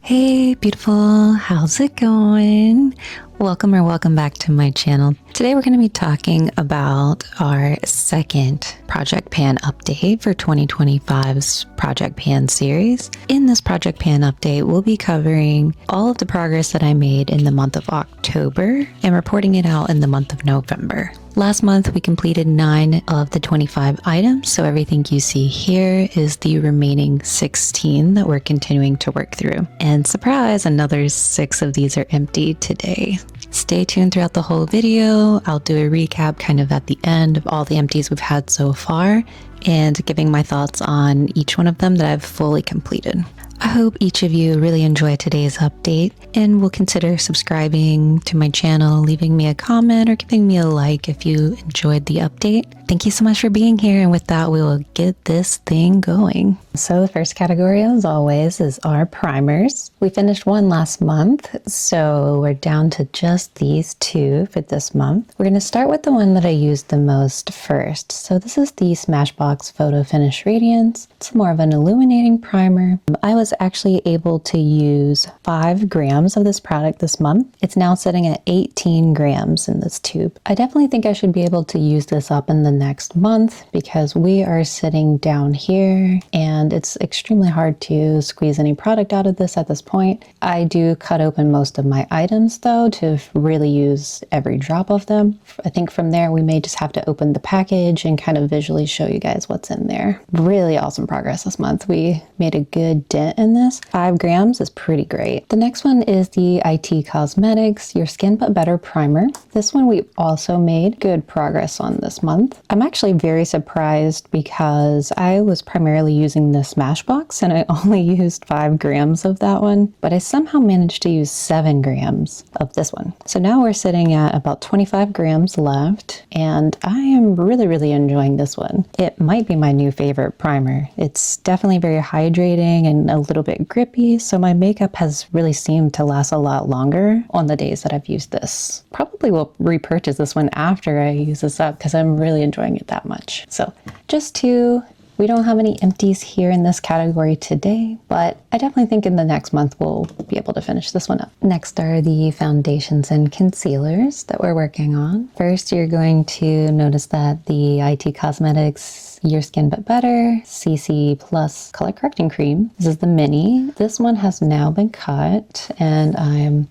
Hey beautiful, how's it going? Welcome back to my channel. Today we're going to be talking about our second Project Pan update for 2025's Project Pan series. In this Project Pan update, we'll be covering all of the progress that I made in the month of October and reporting it out in the month of November. Last month, we completed 9 of the 25 items, so everything you see here is the remaining 16 that we're continuing to work through. And surprise, another 6 of these are empty today. Stay tuned throughout the whole video. I'll do a recap kind of at the end of all the empties we've had so far and giving my thoughts on each one of them that I've fully completed. I hope each of you really enjoyed today's update and will consider subscribing to my channel, leaving me a comment, or giving me a like if you enjoyed the update. Thank you so much for being here, and with that, we will get this thing going. So the first category, as always, is our primers. We finished one last month, so we're down to just these 2 for this month. We're going to start with the one that I used the most first. So this is the Smashbox Photo Finish Radiance. It's more of an illuminating primer. I was actually able to use 5 grams of this product this month. It's now sitting at 18 grams in this tube. I definitely think I should be able to use this up in the next month because we are sitting down here and it's extremely hard to squeeze any product out of this at this point. I do cut open most of my items though to really use every drop of them. I think from there we may just have to open the package and kind of visually show you guys what's in there. Really awesome progress this month. We made a good dent in this. 5 grams is pretty great. The next one is the IT Cosmetics Your Skin But Better Primer. This one we also made good progress on this month. I'm actually very surprised because I was primarily using the Smashbox and I only used 5 grams of that one, but I somehow managed to use 7 grams of this one. So now we're sitting at about 25 grams left and I am really enjoying this one. It might be my new favorite primer. It's definitely very hydrating and a little bit grippy, so my makeup has really seemed to last a lot longer on the days that I've used this. Probably will repurchase this one after I use this up because I'm really enjoying it that much. So just 2. We don't have any empties here in this category today, but I definitely think in the next month we'll be able to finish this one up. Next are the foundations and concealers that we're working on. First, you're going to notice that the IT Cosmetics Your Skin But Better CC Plus Color Correcting Cream. This is the mini. This one has now been cut and I'm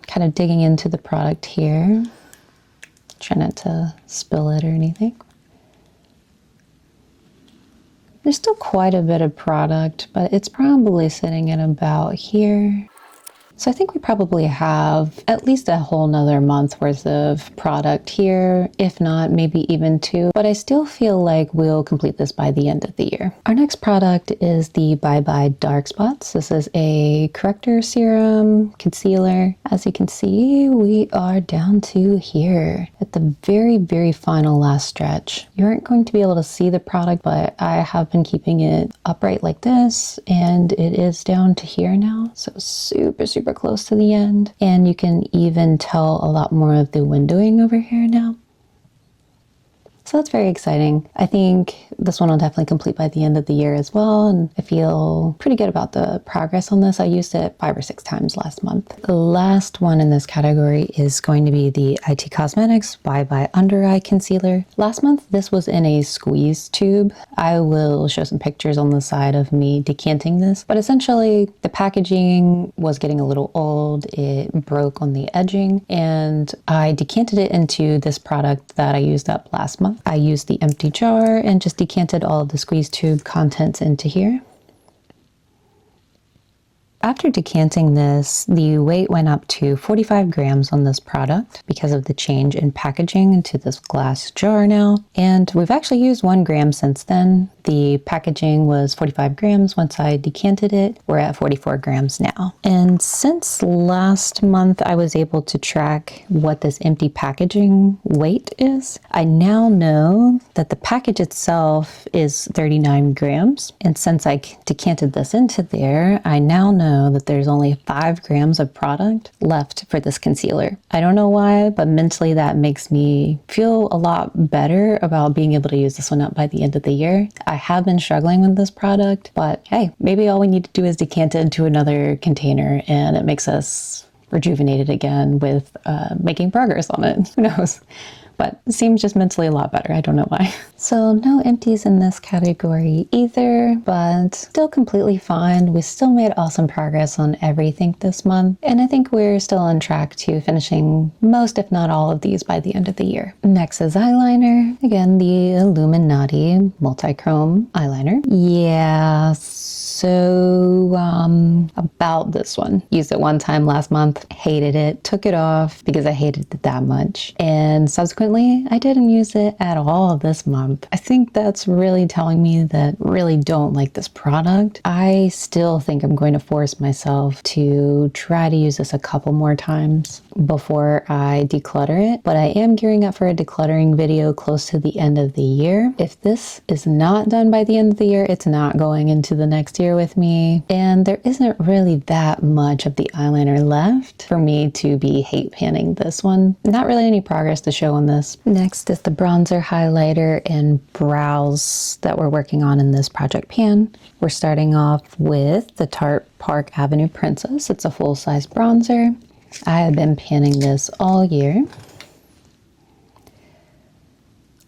kind of digging into the product here. Try not to spill it or anything. There's still quite a bit of product, but it's probably sitting at about here. So I think we probably have at least a whole nother month worth of product here, if not maybe even 2, but I still feel like we'll complete this by the end of the year. Our next product is the Bye Bye Dark Spots. This is a corrector serum, concealer. As you can see, we are down to here at the very final last stretch. You aren't going to be able to see the product, but I have been keeping it upright like this and it is down to here now. So super close to the end, and you can even tell a lot more of the windowing over here now. So that's very exciting. I think this one will definitely complete by the end of the year as well, and I feel pretty good about the progress on this. I used it 5 or 6 times last month. The last one in this category is going to be the IT Cosmetics Bye Bye Under Eye Concealer. Last month, this was in a squeeze tube. I will show some pictures on the side of me decanting this, but essentially the packaging was getting a little old. It broke on the edging, and I decanted it into this product that I used up last month. I used the empty jar and just decanted all of the squeeze tube contents into here. After decanting this, the weight went up to 45 grams on this product because of the change in packaging into this glass jar now. And we've actually used 1 gram since then. The packaging was 45 grams once I decanted it. We're at 44 grams now. And since last month I was able to track what this empty packaging weight is, I now know that the package itself is 39 grams. And since I decanted this into there, I now know that there's only 5 grams of product left for this concealer. I don't know why, but mentally that makes me feel a lot better about being able to use this one up by the end of the year. I have been struggling with this product, but hey, maybe all we need to do is decant it into another container and it makes us rejuvenated again with making progress on it. Who knows? But it seems just mentally a lot better. I don't know why. So no empties in this category either, but still completely fine. We still made awesome progress on everything this month. And I think we're still on track to finishing most, if not all of these by the end of the year. Next is eyeliner. Again, the Illuminati multi-chrome eyeliner. Yeah, so about this one. Used it one time last month, hated it, took it off because I hated it that much. And subsequently, I didn't use it at all this month. I think that's really telling me that I really don't like this product. I still think I'm going to force myself to try to use this a couple more times before I declutter it, but I am gearing up for a decluttering video close to the end of the year. If this is not done by the end of the year, it's not going into the next year with me, and there isn't really that much of the eyeliner left for me to be hate panning this one. Not really any progress to show on this. Next is the bronzer, highlighter, and brows that we're working on in this project pan. We're starting off with the Tarte Park Avenue Princess. It's a full-size bronzer. I have been panning this all year.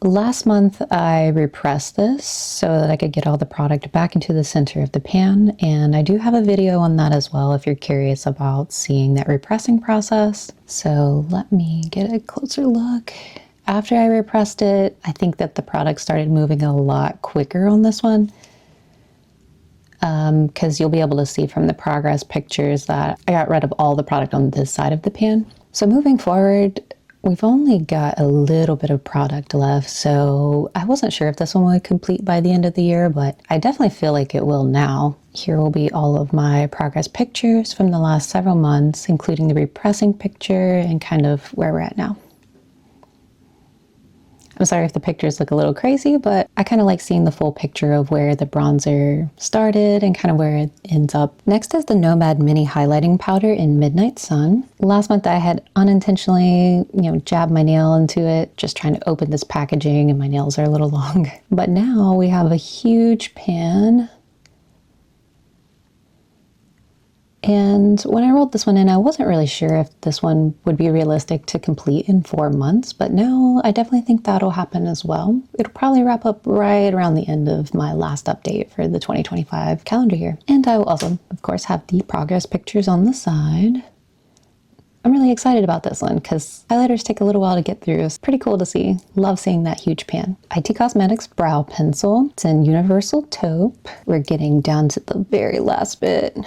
Last month, I repressed this so that I could get all the product back into the center of the pan, and I do have a video on that as well if you're curious about seeing that repressing process. So let me get a closer look. After I repressed it, I think that the product started moving a lot quicker on this one, because you'll be able to see from the progress pictures that I got rid of all the product on this side of the pan. So moving forward, we've only got a little bit of product left, so I wasn't sure if this one would complete by the end of the year, but I definitely feel like it will now. Here will be all of my progress pictures from the last several months, including the repressing picture and kind of where we're at now. I'm sorry if the pictures look a little crazy, but I kind of like seeing the full picture of where the bronzer started and kind of where it ends up. Next is the Nomad Mini Highlighting Powder in Midnight Sun. Last month I had unintentionally, jabbed my nail into it, just trying to open this packaging, and my nails are a little long. But now we have a huge pan. And when I rolled this one in, I wasn't really sure if this one would be realistic to complete in 4 months, but now I definitely think that'll happen as well. It'll probably wrap up right around the end of my last update for the 2025 calendar year. And I will also, of course, have the progress pictures on the side. I'm really excited about this one because highlighters take a little while to get through. It's pretty cool to see. Love seeing that huge pan. IT Cosmetics Brow Pencil. It's in Universal Taupe. We're getting down to the very last bit.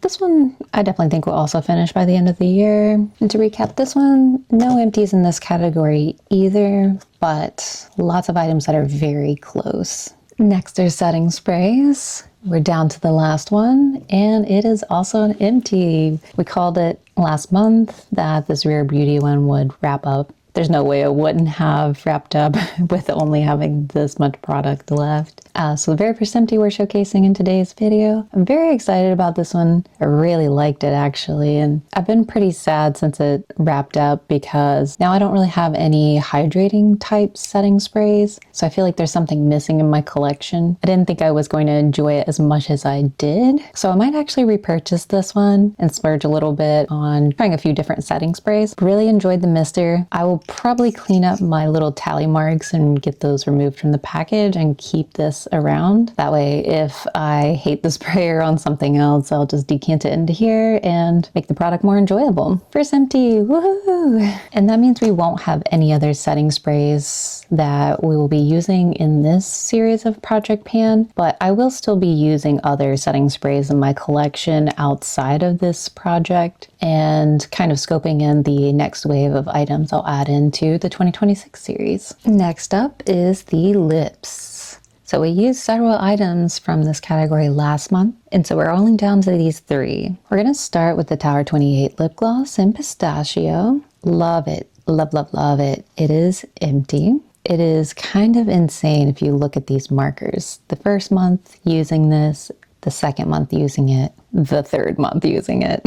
This one, I definitely think will also finish by the end of the year. And to recap this one, no empties in this category either, but lots of items that are very close. Next are setting sprays. We're down to the last one, and it is also an empty. We called it last month that this Rare Beauty one would wrap up. There's no way it wouldn't have wrapped up with only having this much product left. So the very first empty we're showcasing in today's video. I'm very excited about this one. I really liked it actually, and I've been pretty sad since it wrapped up because now I don't really have any hydrating type setting sprays. So I feel like there's something missing in my collection. I didn't think I was going to enjoy it as much as I did. So I might actually repurchase this one and splurge a little bit on trying a few different setting sprays. Really enjoyed the mister. I will probably clean up my little tally marks and get those removed from the package and keep this around. That way, if I hate the sprayer on something else, I'll just decant it into here and make the product more enjoyable. First empty, woohoo! And that means we won't have any other setting sprays that we will be using in this series of Project Pan, but I will still be using other setting sprays in my collection outside of this project and kind of scoping in the next wave of items I'll add into the 2026 series. Next up is the lips. So we used several items from this category last month, and so we're only down to these 3. We're going to start with the Tower 28 lip gloss in Pistachio. Love it. Love, love, love it. It is empty. It is kind of insane if you look at these markers. The first month using this, the second month using it, the third month using it.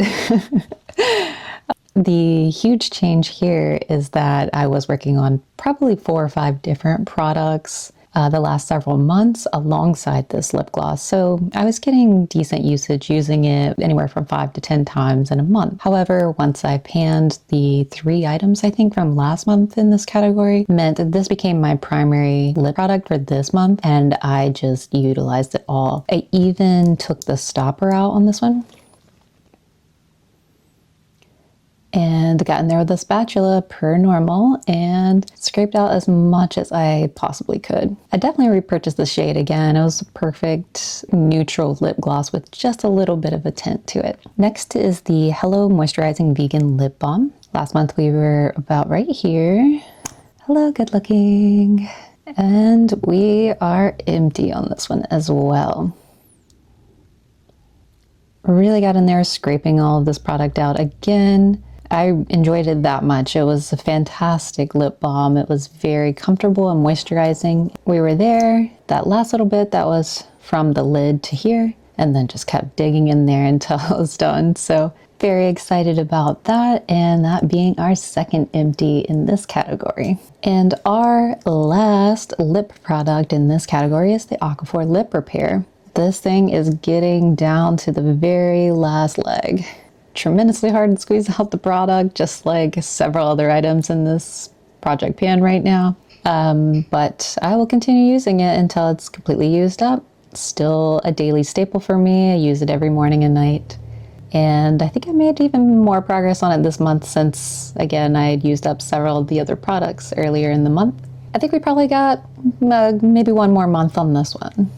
The huge change here is that I was working on probably 4 or 5 different products the last several months alongside this lip gloss. So I was getting decent usage using it anywhere from 5 to 10 times in a month. However, once I panned the 3 items, I think from last month in this category, meant that this became my primary lip product for this month, and I just utilized it all. I even took the stopper out on this one and got in there with a spatula per normal and scraped out as much as I possibly could. I definitely repurchased the shade again. It was a perfect neutral lip gloss with just a little bit of a tint to it. Next is the Hello Moisturizing Vegan Lip Balm. Last month we were about right here. Hello, good looking. And we are empty on this one as well. Really got in there scraping all of this product out again. I enjoyed it that much. It was a fantastic lip balm. It was very comfortable and moisturizing. We were there. That last little bit, that was from the lid to here, and then just kept digging in there until it was done. So very excited about that, and that being our second empty in this category. And our last lip product in this category is the Aquaphor Lip Repair. This thing is getting down to the very last leg. Tremendously hard to squeeze out the product, just like several other items in this project pan right now. But I will continue using it until it's completely used up. Still a daily staple for me. I use it every morning and night. And I think I made even more progress on it this month since, again, I had used up several of the other products earlier in the month. I think we probably got maybe one more month on this one.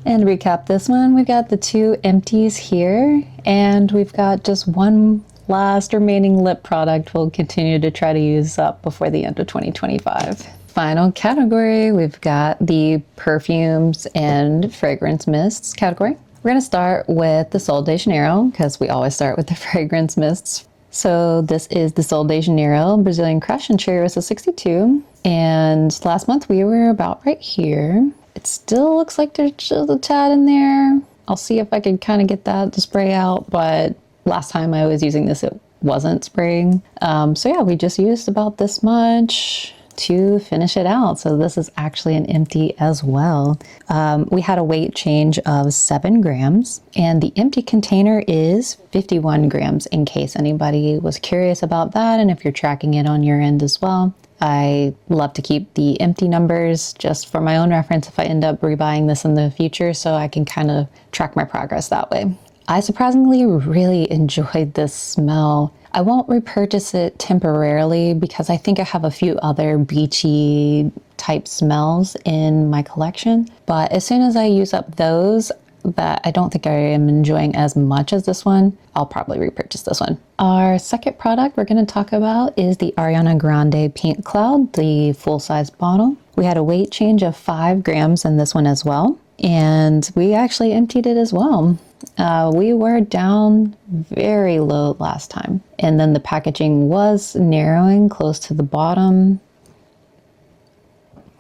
And to recap this one, we've got the 2 empties here, and we've got just one last remaining lip product we'll continue to try to use up before the end of 2025. Final category, we've got the perfumes and fragrance mists category. We're going to start with the Sol de Janeiro, because we always start with the fragrance mists. So this is the Sol de Janeiro Brazilian Crush and Cherry Rosa 62. And last month we were about right here. It still looks like there's just a tad in there. I'll see if I can kind of get that to spray out, but last time I was using this, it wasn't spraying. So yeah, we just used about this much to finish it out. So this is actually an empty as well. We had a weight change of 7 grams, and the empty container is 51 grams in case anybody was curious about that, and if you're tracking it on your end as well. I love to keep the empty numbers just for my own reference if I end up rebuying this in the future, so I can kind of track my progress that way. I surprisingly really enjoyed this smell. I won't repurchase it temporarily because I think I have a few other beachy type smells in my collection, but as soon as I use up those that I don't think I am enjoying as much as this one, I'll probably repurchase this one. Our second product we're going to talk about is the Ariana Grande Pink Cloud, the full-size bottle. We had a weight change of 5 grams in this one as well, and we actually emptied it as well. We were down very low last time, and then the packaging was narrowing close to the bottom.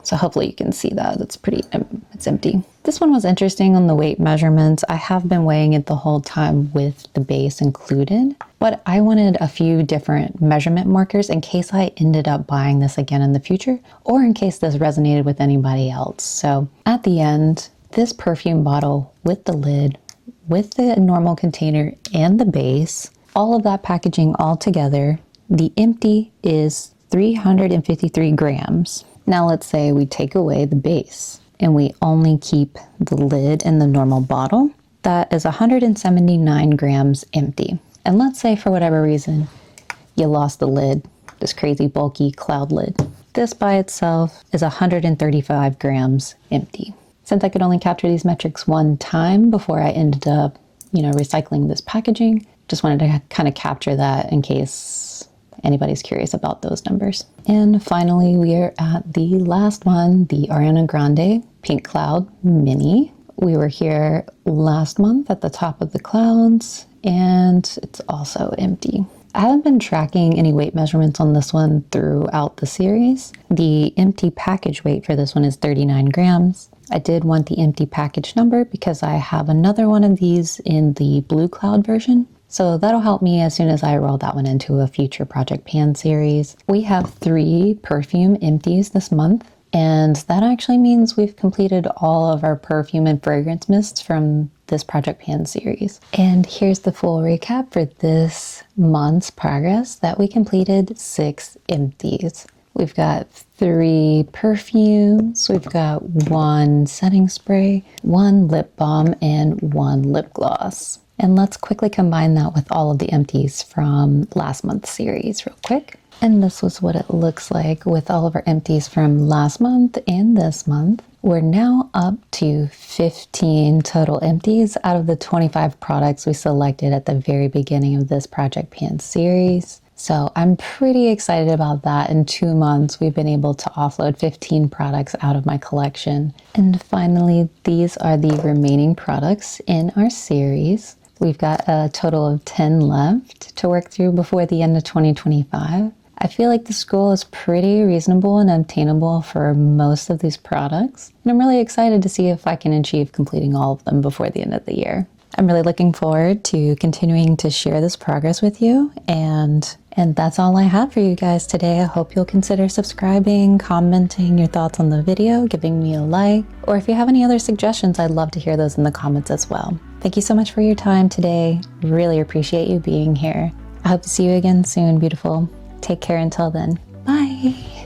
So hopefully you can see that it's empty. This one was interesting on the weight measurements. I have been weighing it the whole time with the base included, but I wanted a few different measurement markers in case I ended up buying this again in the future, or in case this resonated with anybody else. So at the end, this perfume bottle with the lid, with the normal container and the base, all of that packaging all together, the empty is 353 grams. Now let's say we take away the base and we only keep the lid and the normal bottle. That is 179 grams empty. And let's say for whatever reason, you lost the lid, this crazy bulky cloud lid. This by itself is 135 grams empty. Since I could only capture these metrics one time before I ended up, recycling this packaging, just wanted to kind of capture that in case anybody's curious about those numbers. And finally, we are at the last one, the Ariana Grande Pink Cloud Mini. We were here last month at the top of the clouds, and it's also empty. I haven't been tracking any weight measurements on this one throughout the series. The empty package weight for this one is 39 grams. I did want the empty package number because I have another one of these in the blue cloud version. So that'll help me as soon as I roll that one into a future Project Pan series. We have 3 perfume empties this month, and that actually means we've completed all of our perfume and fragrance mists from this Project Pan series. And here's the full recap for this month's progress: that we completed 6 empties. We've got 3 perfumes, we've got 1 setting spray, 1 lip balm, and 1 lip gloss. And let's quickly combine that with all of the empties from last month's series real quick. And this was what it looks like with all of our empties from last month and this month. We're now up to 15 total empties out of the 25 products we selected at the very beginning of this Project Pan series. So I'm pretty excited about that. In 2 months, we've been able to offload 15 products out of my collection. And finally, these are the remaining products in our series. We've got a total of 10 left to work through before the end of 2025. I feel like this goal is pretty reasonable and obtainable for most of these products, and I'm really excited to see if I can achieve completing all of them before the end of the year. I'm really looking forward to continuing to share this progress with you, and that's all I have for you guys today. I hope you'll consider subscribing, commenting your thoughts on the video, giving me a like, or if you have any other suggestions, I'd love to hear those in the comments as well. Thank you so much for your time today. Really appreciate you being here. I hope to see you again soon, beautiful. Take care until then. Bye.